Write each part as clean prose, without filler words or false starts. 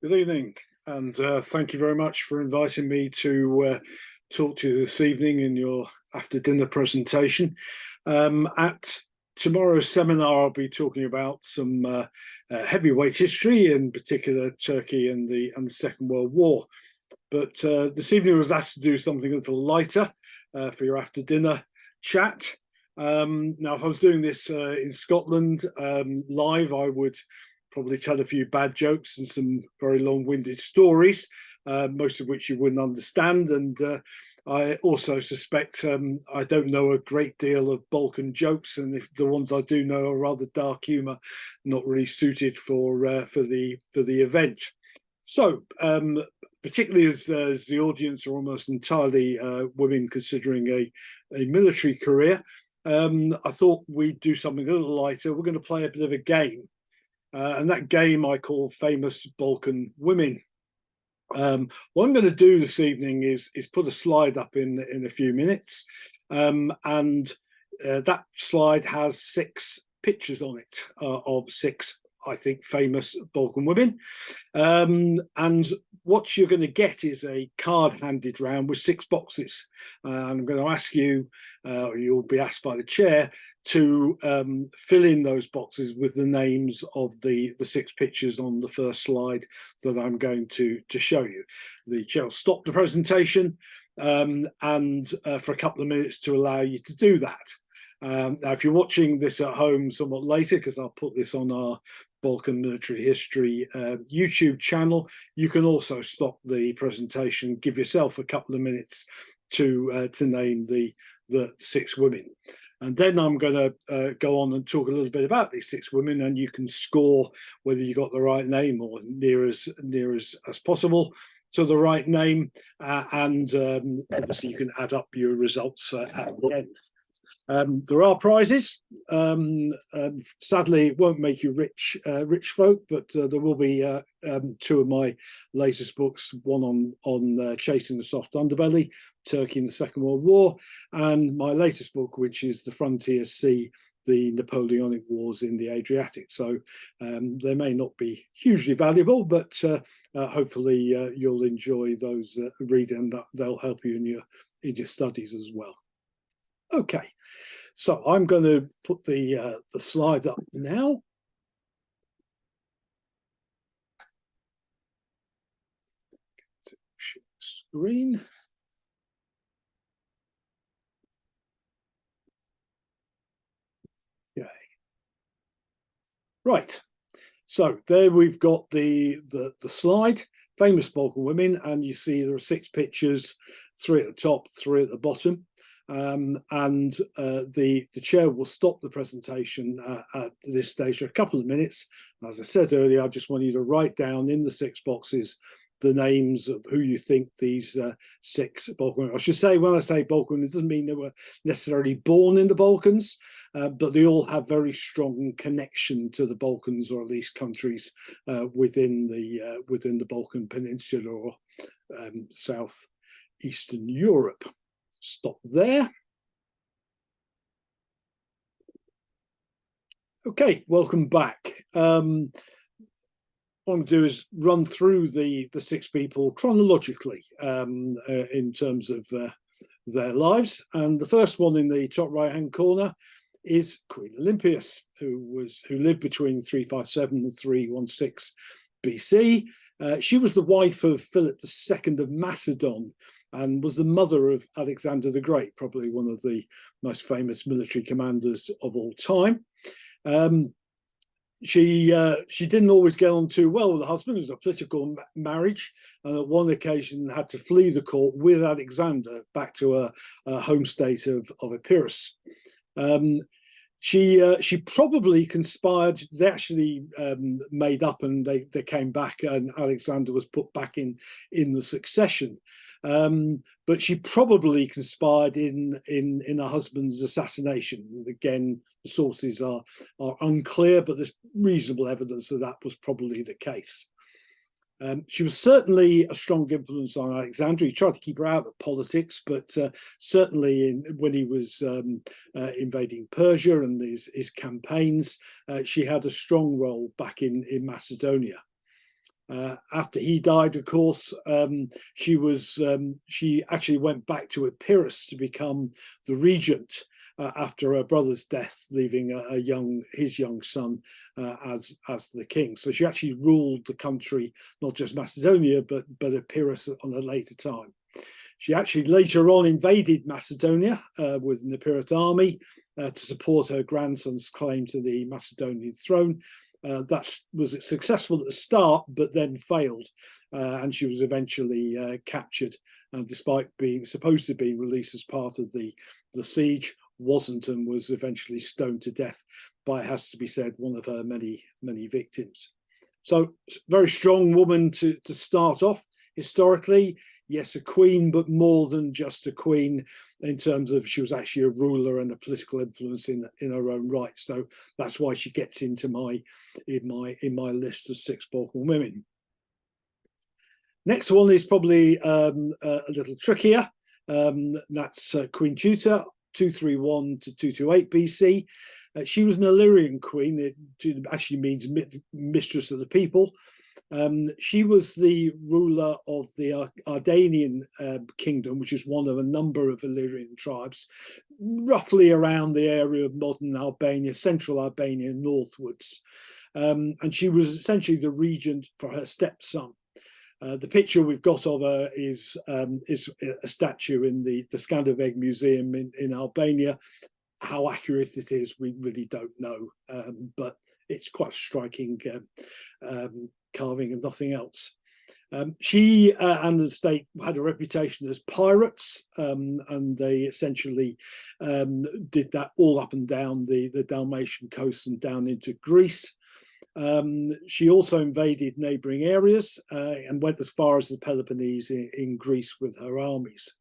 Good evening, and thank you very much for inviting me to talk to you this evening in your after dinner presentation. At tomorrow's seminar, I'll be talking about some heavyweight history, in particular Turkey and the Second World War. But this evening I was asked to do something a little lighter for your after dinner chat. Now, if I was doing this in Scotland live, I would probably tell a few bad jokes and some very long-winded stories, most of which you wouldn't understand. And I also suspect I don't know a great deal of Balkan jokes, and if the ones I do know are rather dark humour, not really suited for the event. So, particularly as the audience are almost entirely women considering a military career, I thought we'd do something a little lighter. We're going to play a bit of a game. And that game I call Famous Balkan Women. What I'm going to do this evening is put a slide up in a few minutes, and that slide has 6 pictures on it of 6, I think, famous Balkan women. And what you're going to get is a card handed round with 6 boxes. And I'm going to ask you, or you'll be asked by the chair, to fill in those boxes with the names of the 6 pictures on the first slide that I'm going to show you. The chair will stop the presentation and for a couple of minutes to allow you to do that. Now, if you're watching this at home somewhat later, because I'll put this on our Balkan Military History YouTube channel, you can also stop the presentation, give yourself a couple of minutes to name the 6 women. And then I'm going to go on and talk a little bit about these 6 women, and you can score whether you got the right name or near as possible to the right name. And obviously you can add up your results at the end. There are prizes. Sadly, it won't make you rich folk, but there will be 2 of my latest books, one on chasing the soft underbelly, Turkey in the Second World War, and my latest book, which is The Frontier Sea, the Napoleonic Wars in the Adriatic. So they may not be hugely valuable, but hopefully you'll enjoy those reading, and they'll help you in your studies as well. Okay, so I'm going to put the slides up now. Screen. Okay. Right. So there we've got the slide, famous Balkan women, and you see there are 6 pictures, 3 at the top, 3 at the bottom. And the chair will stop the presentation at this stage for a couple of minutes. As I said earlier, I just want you to write down in the 6 boxes the names of who you think these 6 Balkan women. I should say, when I say Balkan, it doesn't mean they were necessarily born in the Balkans, but they all have very strong connection to the Balkans, or at least countries within the Balkan Peninsula or southeastern Europe. Stop there. Okay, welcome back. What I'm going to do is run through the 6 people chronologically in terms of their lives. And the first one in the top right-hand corner is Queen Olympias, who lived between 357 and 316 BC. She was the wife of Philip II of Macedon, and was the mother of Alexander the Great, probably one of the most famous military commanders of all time. She didn't always get on too well with her husband. It was a political marriage, and at one occasion had to flee the court with Alexander back to her home state of Epirus. She probably conspired. They actually made up, and they came back, and Alexander was put back in the succession. But she probably conspired in her husband's assassination. Again, the sources are unclear, but there's reasonable evidence that was probably the case. She was certainly a strong influence on Alexander. He tried to keep her out of politics, but certainly when he was invading Persia and his campaigns, she had a strong role back in Macedonia. After he died, of course, she actually went back to Epirus to become the regent after her brother's death, leaving his young son as the king. So she actually ruled the country, not just Macedonia, but Epirus on a later time. She actually later on invaded Macedonia with an Epirot army to support her grandson's claim to the Macedonian throne. That was successful at the start, but then failed, and she was eventually captured. And despite being supposed to be released as part of the siege, wasn't, and was eventually stoned to death by, it has to be said, one of her many victims. So, very strong woman to start off historically. Yes, a queen, but more than just a queen in terms of she was actually a ruler and a political influence in her own right. So that's why she gets into my list of 6 Balkan women. Next one is probably a little trickier. That's Queen Tuta, 231 to 228 BC. She was an Illyrian queen. It actually means mistress of the people. She was the ruler of the Ardanian kingdom, which is one of a number of Illyrian tribes, roughly around the area of modern Albania, central Albania, northwards. And she was essentially the regent for her stepson. The picture we've got of her is a statue in the Skanderbeg Museum in Albania. How accurate it is, we really don't know, but it's quite striking carving and nothing else. She and the state had a reputation as pirates, and they essentially did that all up and down the Dalmatian coast and down into Greece. She also invaded neighbouring areas and went as far as the Peloponnese in Greece with her armies.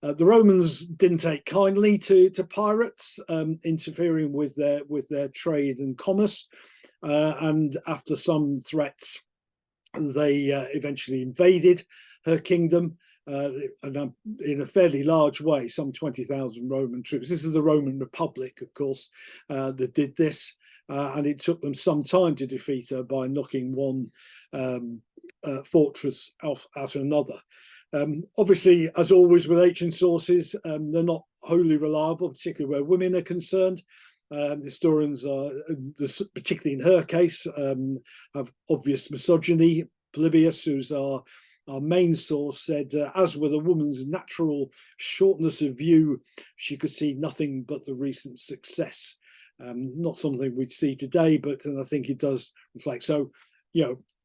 The Romans didn't take kindly to pirates interfering with their trade and commerce, and after some threats, they eventually invaded her kingdom in a fairly large way, some 20,000 Roman troops. This is the Roman Republic, of course, that did this, and it took them some time to defeat her by knocking one fortress after another. Obviously, as always with ancient sources, they're not wholly reliable, particularly where women are concerned. Historians are, particularly in her case, have obvious misogyny. Polybius, who's our main source, said, as with a woman's natural shortness of view, she could see nothing but the recent success. Not something we'd see today, but I think it does reflect. So,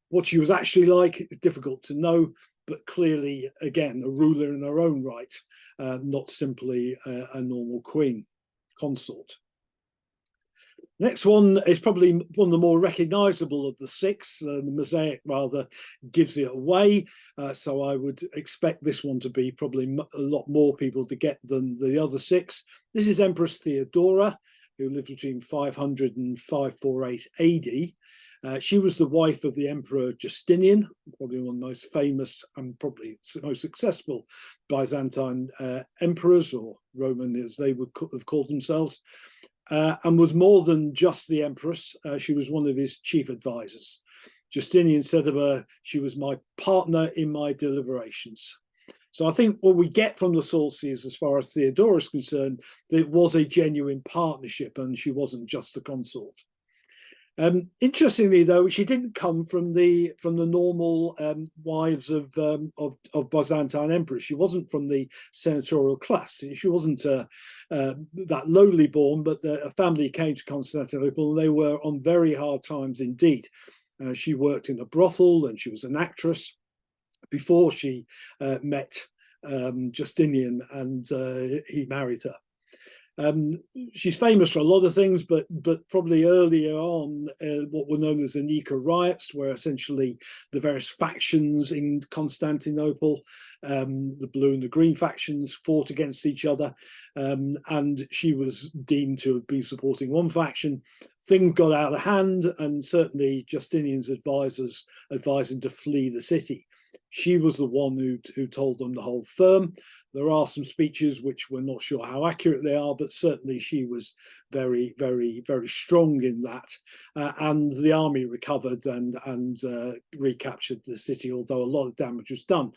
what she was actually like is difficult to know, but clearly, again, a ruler in her own right, not simply a normal queen consort. Next one is probably one of the more recognisable of the 6. The mosaic rather gives it away, so I would expect this one to be probably a lot more people to get than the other 6. This is Empress Theodora, who lived between 500 and 548 AD. She was the wife of the Emperor Justinian, probably one of the most famous and probably most successful Byzantine emperors, or Roman as they would have called themselves, and was more than just the empress. She was one of his chief advisors. Justinian said of her, she was my partner in my deliberations. So I think what we get from the sources as far as Theodora is concerned, that it was a genuine partnership and she wasn't just a consort. Interestingly, though, she didn't come from the normal wives of Byzantine emperors. She wasn't from the senatorial class. She wasn't that lowly born, but a family came to Constantinople and they were on very hard times indeed. She worked in a brothel and she was an actress before she met Justinian, and he married her. She's famous for a lot of things, but probably earlier on, what were known as the Nika riots, where essentially the various factions in Constantinople, the blue and the green factions, fought against each other, and she was deemed to have been supporting one faction. things got out of hand, and certainly Justinian's advisors advised him to flee the city. She was the one who told them to hold firm. There are some speeches which we're not sure how accurate they are, but certainly she was very, very, very strong in that. And the army recovered and recaptured the city, although a lot of damage was done,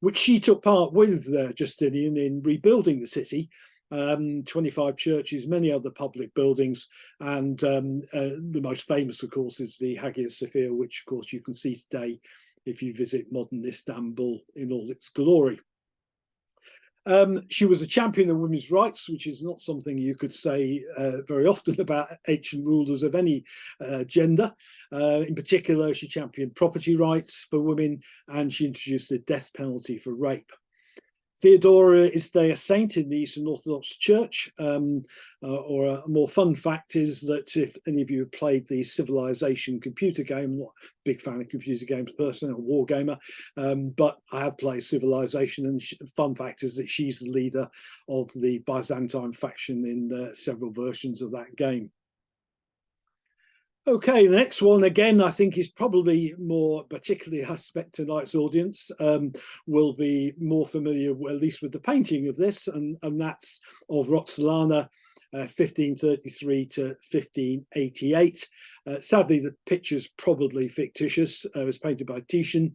which she took part with Justinian in rebuilding the city. 25 churches, many other public buildings, and the most famous, of course, is the Hagia Sophia, which, of course, you can see today if you visit modern Istanbul in all its glory. She was a champion of women's rights, which is not something you could say very often about ancient rulers of any gender. In particular, she championed property rights for women, and she introduced the death penalty for rape. Theodora is a saint in the Eastern Orthodox Church, or a more fun fact is that if any of you have played the Civilization computer game, I'm not a big fan of computer games personally, I'm a war gamer, but I have played Civilization, and fun fact is that she's the leader of the Byzantine faction in several versions of that game. Okay, the next one, again, I think is probably more, particularly I suspect tonight's audience will be more familiar, at least with the painting of this, and that's of Roxolana, 1533 to 1588. Sadly, the picture's probably fictitious. It was painted by Titian.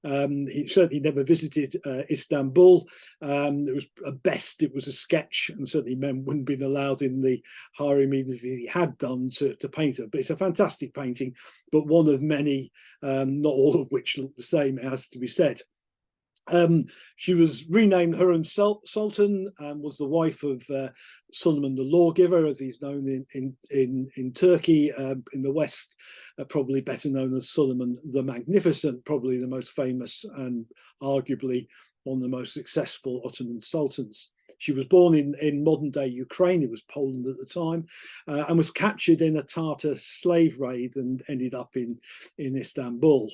He certainly never visited Istanbul. It was at best it was a sketch, and certainly men wouldn't have been allowed in the harem even if he had done to paint her. But it's a fantastic painting, but one of many, not all of which look the same, it has to be said. She was renamed Hurrem Sultan and was the wife of Suleiman the Lawgiver, as he's known in Turkey. In the West, probably better known as Suleiman the Magnificent, probably the most famous and arguably one of the most successful Ottoman sultans. She was born in modern-day Ukraine, it was Poland at the time, and was captured in a Tartar slave raid and ended up in Istanbul.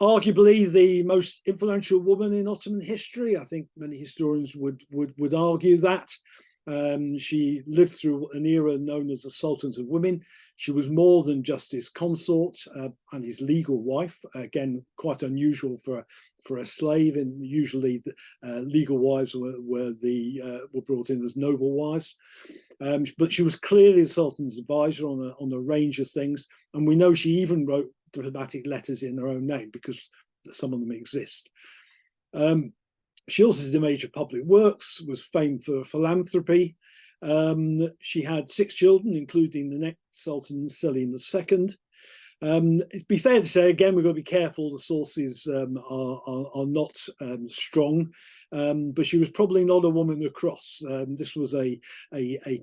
Arguably the most influential woman in Ottoman history. I think many historians would argue that. She lived through an era known as the Sultans of Women. She was more than just his consort and his legal wife. Again, quite unusual for a slave, and usually legal wives were brought in as noble wives. But she was clearly the Sultan's advisor on a range of things, and we know she even wrote diplomatic letters in her own name because some of them exist. She also did a major public works, was famed for philanthropy. She had 6 children, including the next Sultan, Selim II. It'd be fair to say, again, we've got to be careful. The sources are not strong, but she was probably not a woman of cross. This was a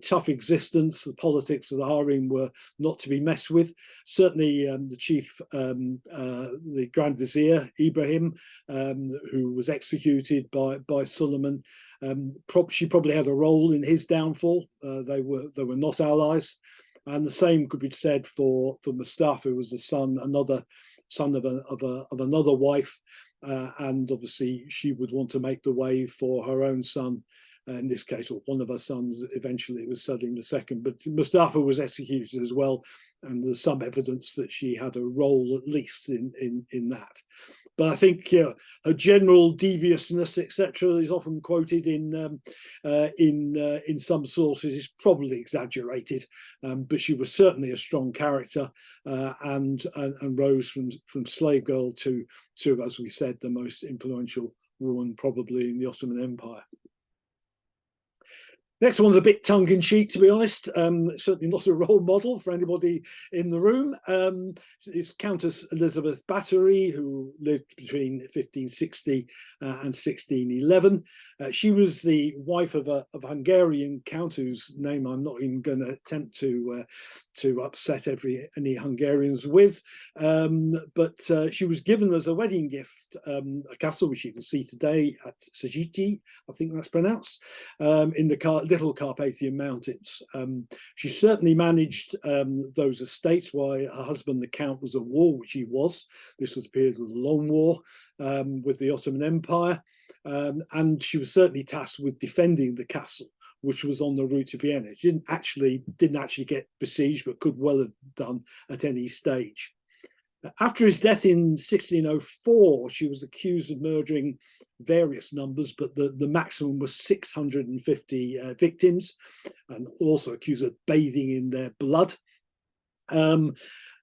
tough existence. The politics of the harem were not to be messed with. Certainly, the chief, the Grand Vizier Ibrahim, who was executed by Suleiman, she probably had a role in his downfall. They were not allies. And the same could be said for Mustafa, who was another son of another wife, and obviously she would want to make the way for her own son. In this case, or one of her sons. Eventually, it was Selim II, but Mustafa was executed as well, and there's some evidence that she had a role, at least in that. But I think her general deviousness, etc., is often quoted in some sources is probably exaggerated. But she was certainly a strong character, and rose from slave girl to, as we said, the most influential woman probably in the Ottoman Empire. Next one's a bit tongue-in-cheek, to be honest. Certainly not a role model for anybody in the room. It's Countess Elizabeth Bathory, who lived between 1560 and 1611. She was the wife of a Hungarian count whose name I'm not even going to attempt to upset any Hungarians with. But she was given as a wedding gift a castle, which you can see today at Szigeti, I think that's pronounced, in the little Carpathian Mountains. She certainly managed those estates while her husband, the Count, was at war, which he was. This was a period of the Long War with the Ottoman Empire. And she was certainly tasked with defending the castle, which was on the route to Vienna. She didn't actually get besieged, but could well have done at any stage. After his death in 1604, she was accused of murdering various numbers, but the maximum was 650 victims, and also accused of bathing in their blood.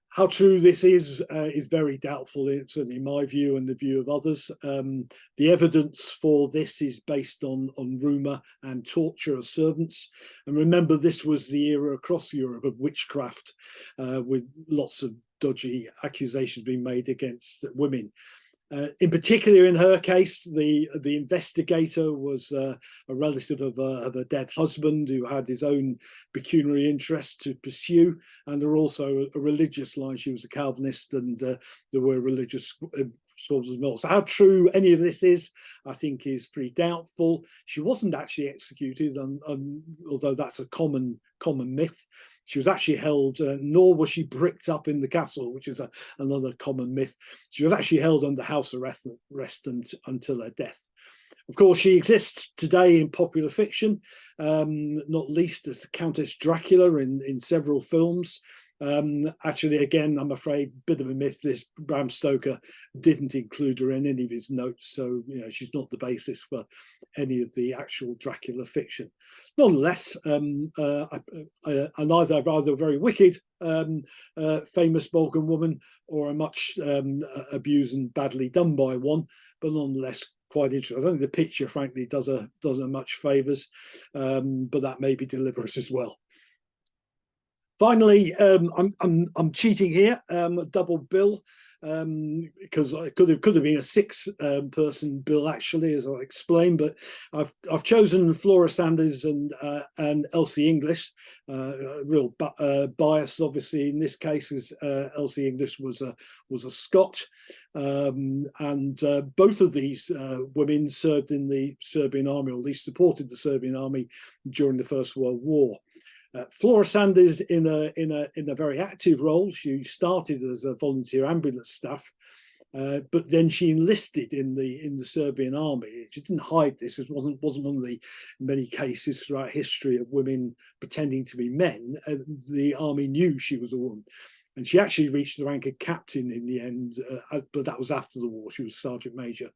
How true this is very doubtful, certainly in my view and the view of others. The evidence for this is based on rumour and torture of servants. And remember, this was the era across Europe of witchcraft, with lots of dodgy accusations being made against women. In particular, in her case, the investigator was a relative of a dead husband who had his own pecuniary interests to pursue, and there were also a religious line. She was a Calvinist, and there were religious scholars as well. So how true any of this is, I think, is pretty doubtful. She wasn't actually executed, although that's a common myth. She was actually held, nor was she bricked up in the castle, which is another common myth. She was actually held under house arrest until her death. Of course, she exists today in popular fiction, not least as Countess Dracula in several films. Actually, again, I'm afraid, a bit of a myth. This Bram Stoker didn't include her in any of his notes, so she's not the basis for any of the actual Dracula fiction. Nonetheless, and either a very wicked, famous Balkan woman, or a much abused and badly done by one, but nonetheless quite interesting. I don't think the picture, frankly, does her much favours, but that may be deliberate as well. Finally, I'm cheating here, a double bill, because it could have been a six-person bill actually, as I'll explain. But I've chosen Flora Sanders and Elsie English. Real bias, obviously, in this case, as Elsie English was a Scot, and both of these women served in the Serbian army, or at least supported the Serbian army during the First World War. Flora Sanders in a very active role. She started as a volunteer ambulance staff, but then she enlisted in the Serbian army. She didn't hide this. It wasn't one of the many cases throughout history of women pretending to be men. The army knew she was a woman, and she actually reached the rank of captain in the end. But that was after the war. She was sergeant major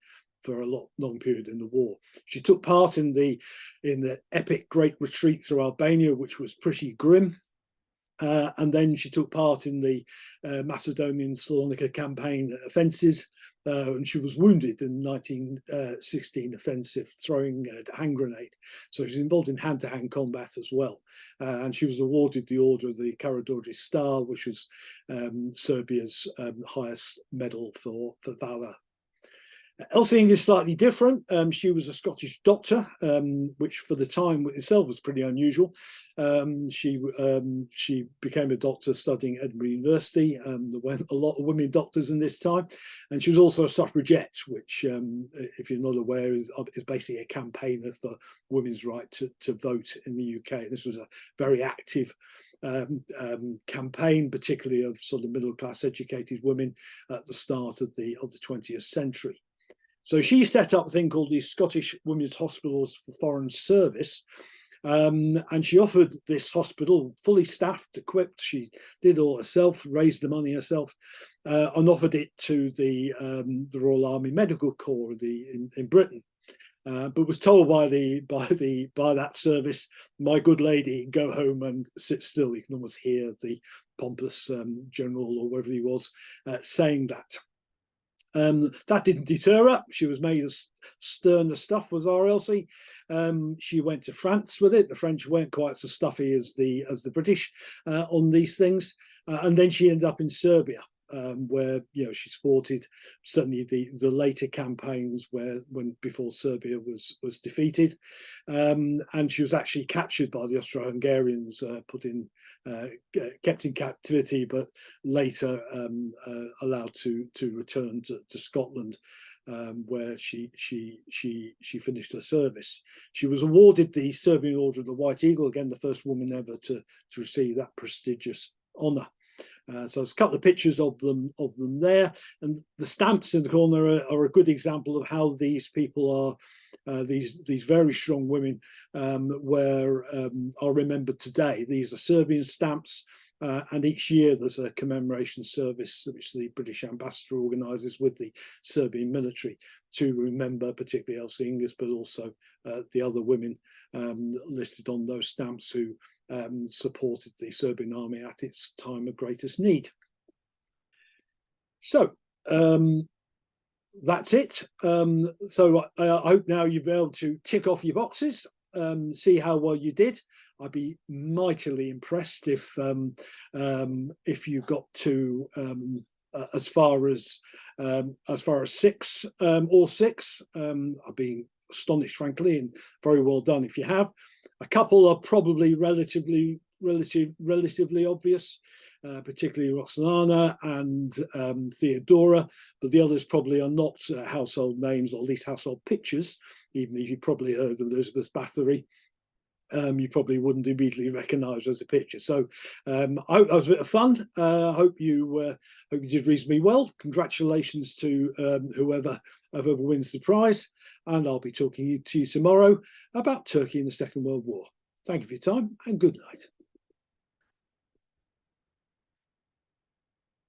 for a long period in the war. She took part in the epic Great Retreat through Albania, which was pretty grim. And then she took part in the Macedonian Salonika campaign offences, and she was wounded in the 1916 offensive, throwing a hand grenade. So she was involved in hand-to-hand combat as well. And she was awarded the Order of the Karađorđe Star, which was Serbia's highest medal for valour. Elsie English is slightly different. She was a Scottish doctor, which for the time itself was pretty unusual. She became a doctor studying at Edinburgh University. There weren't a lot of women doctors in this time. And she was also a suffragette, which, if you're not aware, is basically a campaigner for women's right to vote in the UK. This was a very active campaign, particularly of sort of middle-class educated women at the start of the 20th century. So she set up a thing called the Scottish Women's Hospitals for Foreign Service, and she offered this hospital fully staffed, equipped. She did all herself, raised the money herself, and offered it to the Royal Army Medical Corps in Britain. But was told by that service, "My good lady, go home and sit still." You can almost hear the pompous general, or whatever he was, saying that. That didn't deter her. She was made as stern as stuff was our Elsie. She went to France with it. The French weren't quite so stuffy as the British on these things, and then she ended up in Serbia, where she supported certainly the later campaigns before Serbia was defeated, and she was actually captured by the Austro-Hungarians, kept in captivity, but later allowed to return to Scotland, where she finished her service. She was awarded the Serbian Order of the White Eagle, again the first woman ever to receive that prestigious honour. So there's a couple of pictures of them there, and the stamps in the corner are a good example of how these people are. These very strong women are remembered today. These are Serbian stamps. And each year there's a commemoration service which the British ambassador organises with the Serbian military to remember particularly Elsie Ingers, but also the other women listed on those stamps who supported the Serbian army at its time of greatest need. So that's it. So I hope now you'll be able to tick off your boxes, see how well you did. I'd be mightily impressed if you got to as far as 6 or 6. I'd be astonished, frankly, and very well done if you have. A couple are probably relatively obvious, particularly Roxana and Theodora, but the others probably are not household names, or at least household pictures. Even if you probably heard of Elizabeth Bathory, you probably wouldn't immediately recognise as a picture. So I hope that was a bit of fun. I hope you did reasonably well. Congratulations to whoever wins the prize. And I'll be talking to you tomorrow about Turkey in the Second World War. Thank you for your time, and good night.